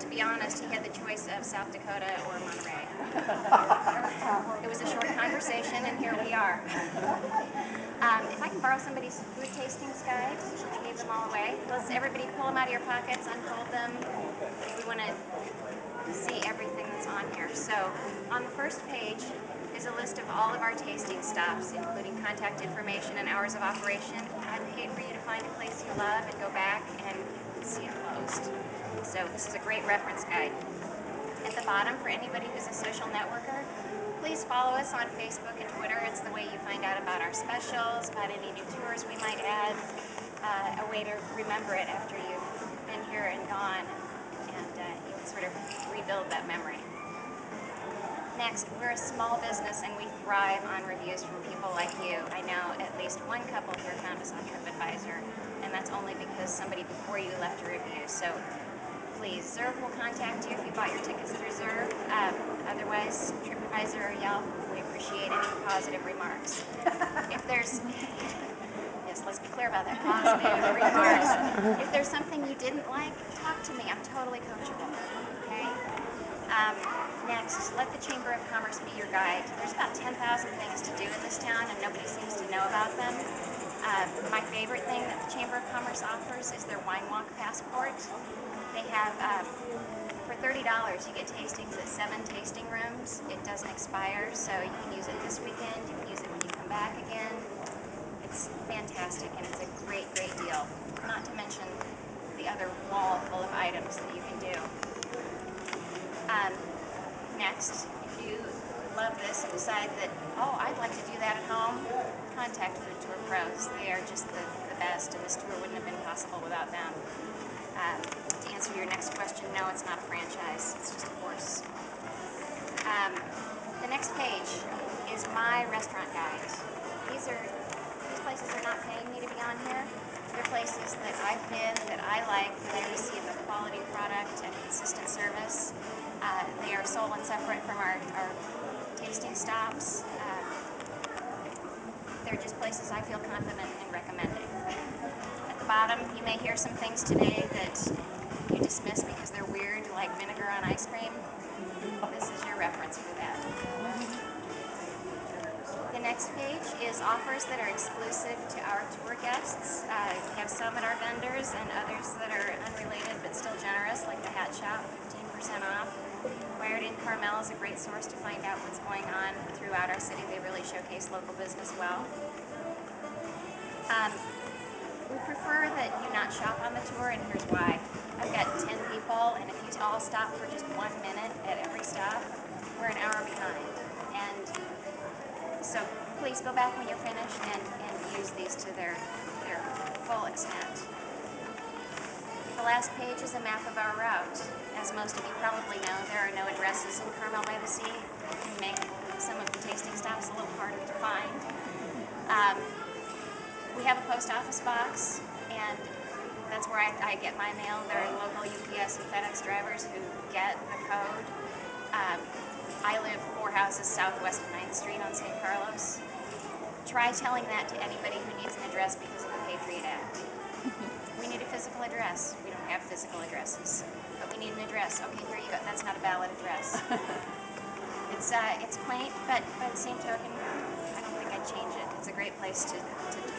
to be honest, he had the choice of South Dakota or Monterey. It was a short conversation, and here we are. If I can borrow somebody's food tastings guide, since you gave them all away, let's everybody pull them out of your pockets, unfold them. We want to see everything that's on here. So on the first page is a list of all of our tasting stops, including contact information and hours of operation. I'd hate for you to find a place you love and go back and see it closed. So this is a great reference guide. At the bottom, for anybody who's a social networker, please follow us on Facebook and Twitter. It's the way you find out about our specials, about any new tours we might add, a way to remember it after you've been here and gone, and you can sort of rebuild that memory. Next, we're a small business and we thrive on reviews from people like you. I know at least one couple here found us on TripAdvisor, and that's only because somebody before you left a review. So please, Zerv will contact you if you bought your tickets through Zerv. Otherwise, TripAdvisor or Yelp, we appreciate any positive remarks. If there's, yes, let's be clear about that, positive remarks. If there's something you didn't like, talk to me. I'm totally coachable, okay? Next, let the Chamber of Commerce be your guide. There's about 10,000 things to do in this town, and nobody seems to know about them. My favorite thing that the Chamber of Commerce offers is their Wine Walk Passport. They have, for $30, you get tastings at 7 tasting rooms. It doesn't expire, so you can use it this weekend, you can use it when you come back again. It's fantastic, and it's a great, great deal. Not to mention the other wall full of items that you can do. Next, if you love this and decide that, oh, I'd like to do that at home, contact Food Tour Pros. They are just the best, and this tour wouldn't have been possible without them. To answer your next question, no, it's not a franchise. It's just a course. The next page is my restaurant guide. These places are not paying me to be on here. They're places that I've been, that I like, that I receive a quality product and consistent service. They are sole and separate from our tasting stops. They're just places I feel confident in recommending. At the bottom, you may hear some things today that you dismiss because they're weird, like vinegar on ice cream. This is your reference for that. The next page is offers that are exclusive to our tour guests. We have some at our vendors and others that are unrelated but still generous, like the Hat Shop, 15% off. WiredIn Carmel is a great source to find out what's going on throughout our city. They really showcase local business well. We prefer that you not shop on the tour, and here's why. I've got 10 people, and if you all stop for just 1 minute at every stop, we're an hour behind. And so please go back when you're finished and use these to their full extent. The last page is a map of our route. As most of you probably know, there are no addresses in Carmel by the Sea. It can make some of the tasting stops a little harder to find. We have a post office box, and that's where I get my mail. There are local UPS and FedEx drivers who get the code. I live 4 houses southwest of 9th Street on St. Carlos. Try telling that to anybody who needs an address because of the Patriot Act. We need a physical address. We don't have physical addresses, but we need an address. Okay, here you go. That's not a valid address. It's quaint, but by the same token, I don't think I'd change it. It's a great place to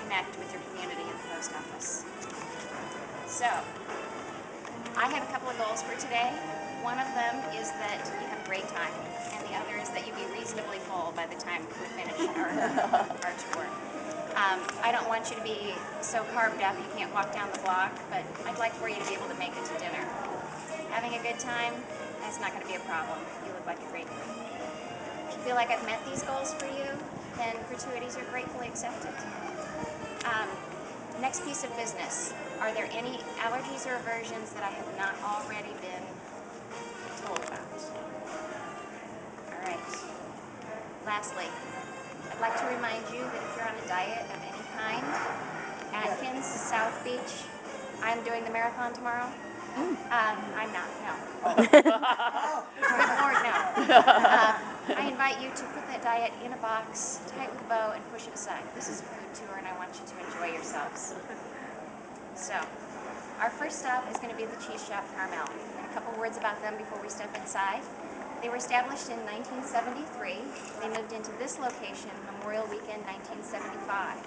connect with your community in the post office. So, I have a couple of goals for today. One of them is that you have a great time, and the other is that you be reasonably full by the time we finish our tour. I don't want you to be so carved up you can't walk down the block, but I'd like for you to be able to make it to dinner. Having a good time, that's not going to be a problem. You look like a great group. If you feel like I've met these goals for you, then gratuities are gratefully accepted. Next piece of business. Are there any allergies or aversions that I have not already been told about? All right. Lastly, I'd like to remind you that if you're on a diet of any kind, Atkins, South Beach, I'm doing the marathon tomorrow. I'm not, no. Good Lord, no. I invite you to put that diet in a box, tie it with a bow, and push it aside. This is a food tour, and I want you to enjoy yourselves. So, Our first stop is going to be the cheese shop Carmel. And a couple words about them before we step inside. They were established in 1973. They moved into this location Memorial Weekend 1975.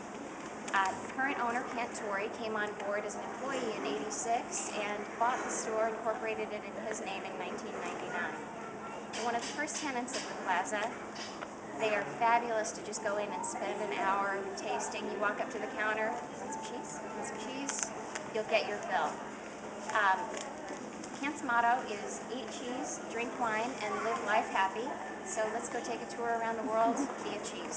The current owner, Kent Torrey, came on board as an employee in '86 and bought the store, incorporated it in his name in 1999. They're one of the first tenants of the plaza. They are fabulous to just go in and spend an hour tasting. You walk up to the counter, want some cheese? Want some cheese? You'll get your fill. Kent's motto is eat cheese, drink wine, and live life happy. So let's go take a tour around the world via cheese.